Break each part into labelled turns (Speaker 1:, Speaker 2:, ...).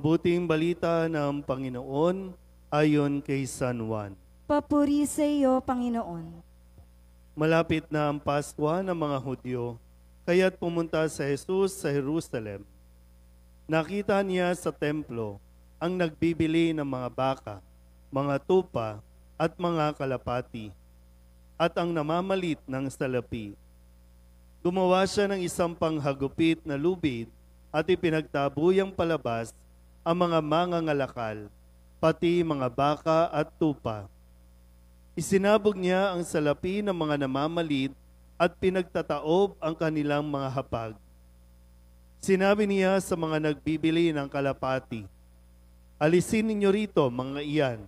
Speaker 1: mabuting balita ng Panginoon ayon kay San Juan.
Speaker 2: Papuri sa iyo, Panginoon.
Speaker 1: Malapit na ang Paskwa ng mga Hudyo, kaya't pumunta si Jesus sa Jerusalem. Nakita niya sa templo ang nagbibili ng mga baka, mga tupa at mga kalapati, at ang namamalit ng salapi. Gumawa siya ng isang panghagupit na lubid at ipinagtabuyang palabas ang mga mangangalakal, pati mga baka at tupa. Isinabog niya ang salapi ng mga namamalit at pinagtataob ang kanilang mga hapag. Sinabi niya sa mga nagbibili ng kalapati, "Alisin ninyo rito, mga iyan.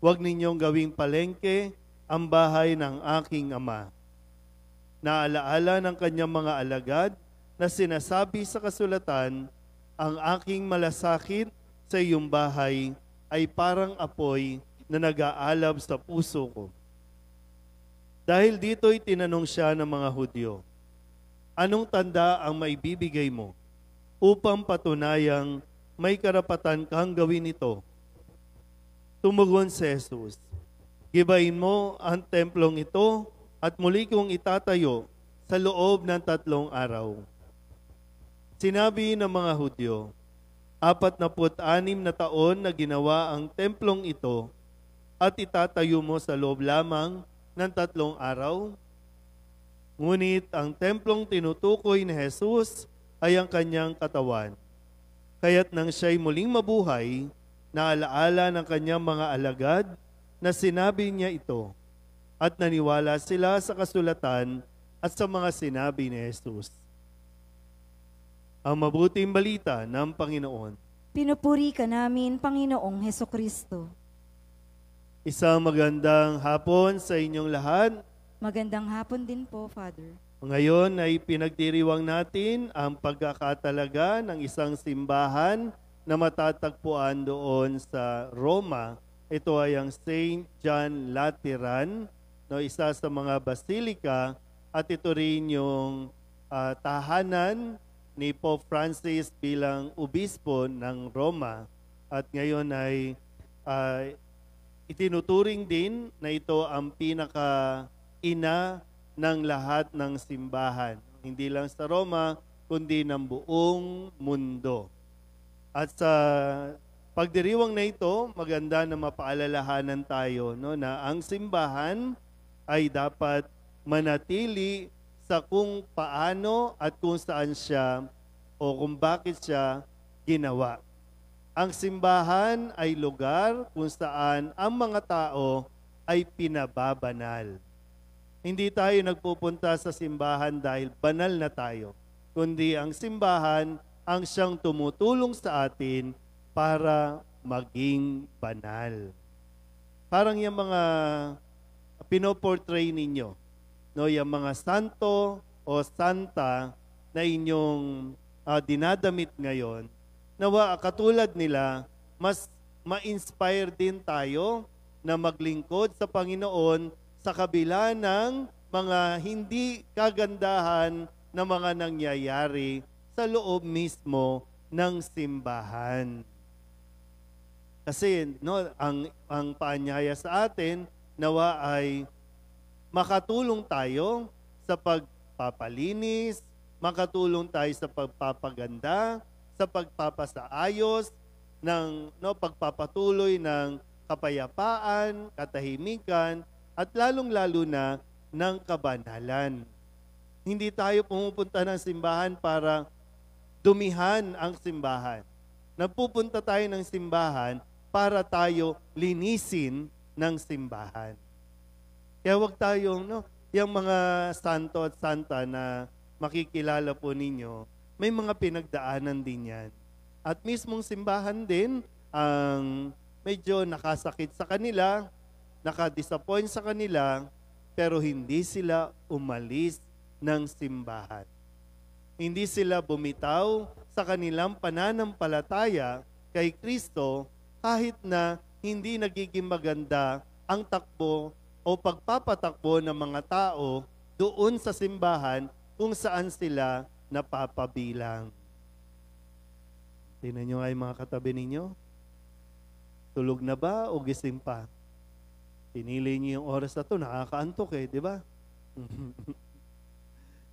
Speaker 1: Huwag ninyong gawing palengke ang bahay ng aking ama." Naalaala ng kanyang mga alagad na sinasabi sa kasulatan, "Ang aking malasakit sa iyong bahay ay parang apoy na nag-aalab sa puso ko." Dahil dito'y tinanong siya ng mga Hudyo, "Anong tanda ang maibibigay mo upang patunayang may karapatan kang gawin ito?" Tumugon si Jesus, "Gibain mo ang templong ito at muli kong itatayo sa loob ng 3 araw." Sinabi ng mga Hudyo, 46 na taon na ginawa ang templong ito at itatayo mo sa loob lamang ng 3 araw? Ngunit ang templong tinutukoy ni Jesus ay ang kanyang katawan. Kaya't nang siya'y muling mabuhay, naalaala ng kanyang mga alagad na sinabi niya ito at naniwala sila sa kasulatan at sa mga sinabi ni Jesus. Ang mabuting balita ng Panginoon.
Speaker 2: Pinupuri ka namin, Panginoong Hesukristo.
Speaker 1: Isang magandang hapon sa inyong lahat.
Speaker 2: Magandang hapon din po, Father.
Speaker 1: Ngayon ay pinagdiriwang natin ang pagkakatalaga ng isang simbahan na matatagpuan doon sa Roma. Ito ay ang St. John Lateran, isa sa mga basilika, at ito rin yung tahanan ni Pope Francis bilang obispo ng Roma. At ngayon ay itinuturing din na ito ang pinaka-ina ng lahat ng simbahan. Hindi lang sa Roma, kundi ng buong mundo. At sa pagdiriwang na ito, maganda na mapaalalahanan tayo na ang simbahan ay dapat manatili sa kung paano at kung saan siya o kung bakit siya ginawa. Ang simbahan ay lugar kung saan ang mga tao ay pinababanal. Hindi tayo nagpupunta sa simbahan dahil banal na tayo, kundi ang simbahan ang siyang tumutulong sa atin para maging banal. Parang yung mga pinoportray ninyo, yung mga santo o santa na inyong dinadamit ngayon, nawa katulad nila, mas ma-inspire din tayo na maglingkod sa Panginoon sa kabila ng mga hindi kagandahan na mga nangyayari sa loob mismo ng simbahan. Kasi ang paanyaya sa atin, nawa ay makatulong tayo sa pagpapalinis, makatulong tayo sa pagpapaganda, sa pagpapasaayos, pagpapatuloy ng kapayapaan, katahimikan, at lalong-lalo na ng kabanalan. Hindi tayo pumupunta ng simbahan para dumihan ang simbahan. Nagpupunta tayo ng simbahan para tayo linisin ng simbahan. Kaya wag tayong, yung mga santo at santa na makikilala po ninyo, may mga pinagdaanan din yan. At mismong simbahan din ang medyo nakasakit sa kanila, nakadisappoint sa kanila, pero hindi sila umalis ng simbahan. Hindi sila bumitaw sa kanilang pananampalataya kay Kristo kahit na hindi nagiging maganda ang takbo o pagpapatakbo ng mga tao doon sa simbahan kung saan sila napapabilang. Tingnan nyo nga yung mga katabi ninyo. Tulog na ba o gising pa? Pinili niyo yung oras na to, nakakaantok eh, di ba?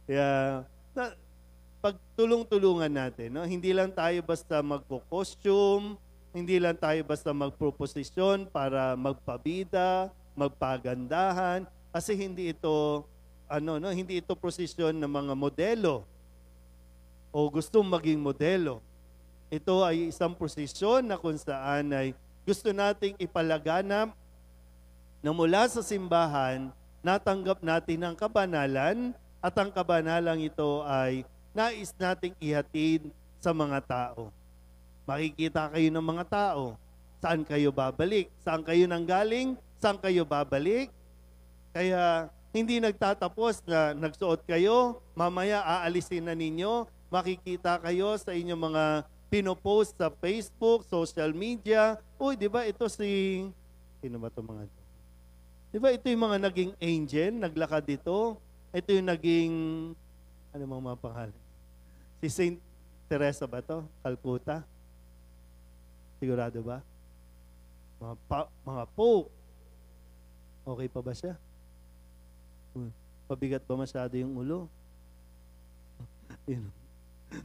Speaker 1: Kaya, pag tulong-tulungan natin, no? Hindi lang tayo basta magpo-costume, hindi lang tayo basta magproposisyon para magpabida, magpagandahan, kasi hindi ito hindi ito prosesyon ng mga modelo o gustong maging modelo. Ito ay isang prosesyon na kung saan ay gusto nating ipalaganap na mula sa simbahan, natanggap natin ang kabanalan at ang kabanalang ito ay nais nating ihatid sa mga tao. Makikita kayo ng mga tao. Saan kayo babalik? Saan kayo nanggaling? Saan kayo babalik? Kaya hindi nagtatapos na nagsuot kayo, mamaya aalisin na ninyo, makikita kayo sa inyong mga pinopost sa Facebook, social media. Uy, di ba ito sino ba ito mga ito? Di ba ito yung mga naging angel, naglakad dito? Ito yung naging, ano mga pangalan? Si Saint Teresa ba to? Calcutta? Sigurado ba? Mga Pope. Okay pa ba siya? Pabigat ba masyado yung ulo?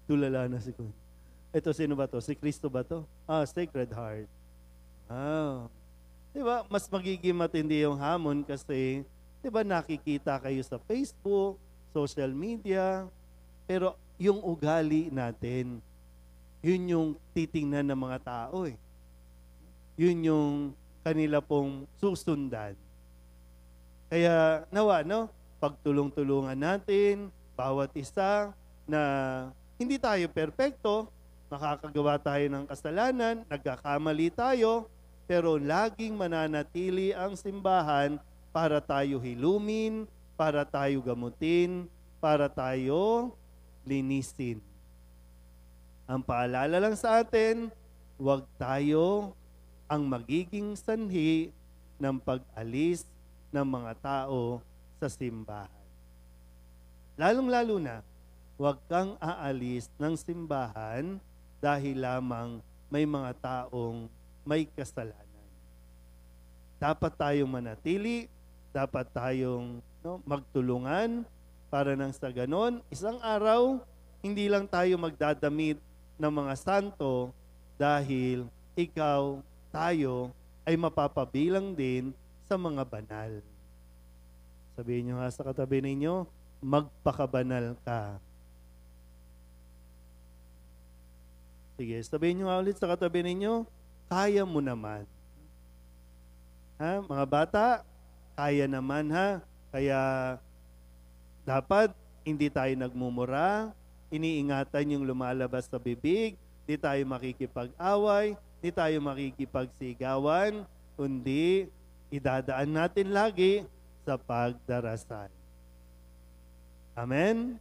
Speaker 1: Tulala na si Kun. Ito, sino ba to? Si Cristo ba to? Sacred Heart. Diba? Mas magiging matindi yung hamon kasi, diba, nakikita kayo sa Facebook, social media, pero yung ugali natin, yun yung titingnan ng mga tao eh. Yun yung kanila pong susundan. Kaya nawa, pagtulong-tulungan natin, bawat isa na hindi tayo perpekto, makakagawa tayo ng kasalanan, nagkakamali tayo, pero laging mananatili ang simbahan para tayo hilumin, para tayo gamutin, para tayo linisin. Ang paalala lang sa atin, huwag tayo ang magiging sanhi ng pag-alis ng mga tao sa simbahan. Lalong-lalo na, huwag kang aalis ng simbahan dahil lamang may mga taong may kasalanan. Dapat tayong manatili, dapat tayong magtulungan para nang sa ganon, isang araw, hindi lang tayo magdadamit ng mga santo dahil tayo ay mapapabilang din sa mga banal. Sabihin nyo nga sa katabi ninyo, magpakabanal ka. Sige, sabihin nyo nga ulit sa katabi ninyo, kaya mo naman. Mga bata, kaya naman ha. Kaya dapat hindi tayo nagmumura, iniingatan yung lumalabas sa bibig, di tayo makikipag-away, di tayo makikipagsigawan, kundi idadaan natin lagi sa pagdarasal. Amen?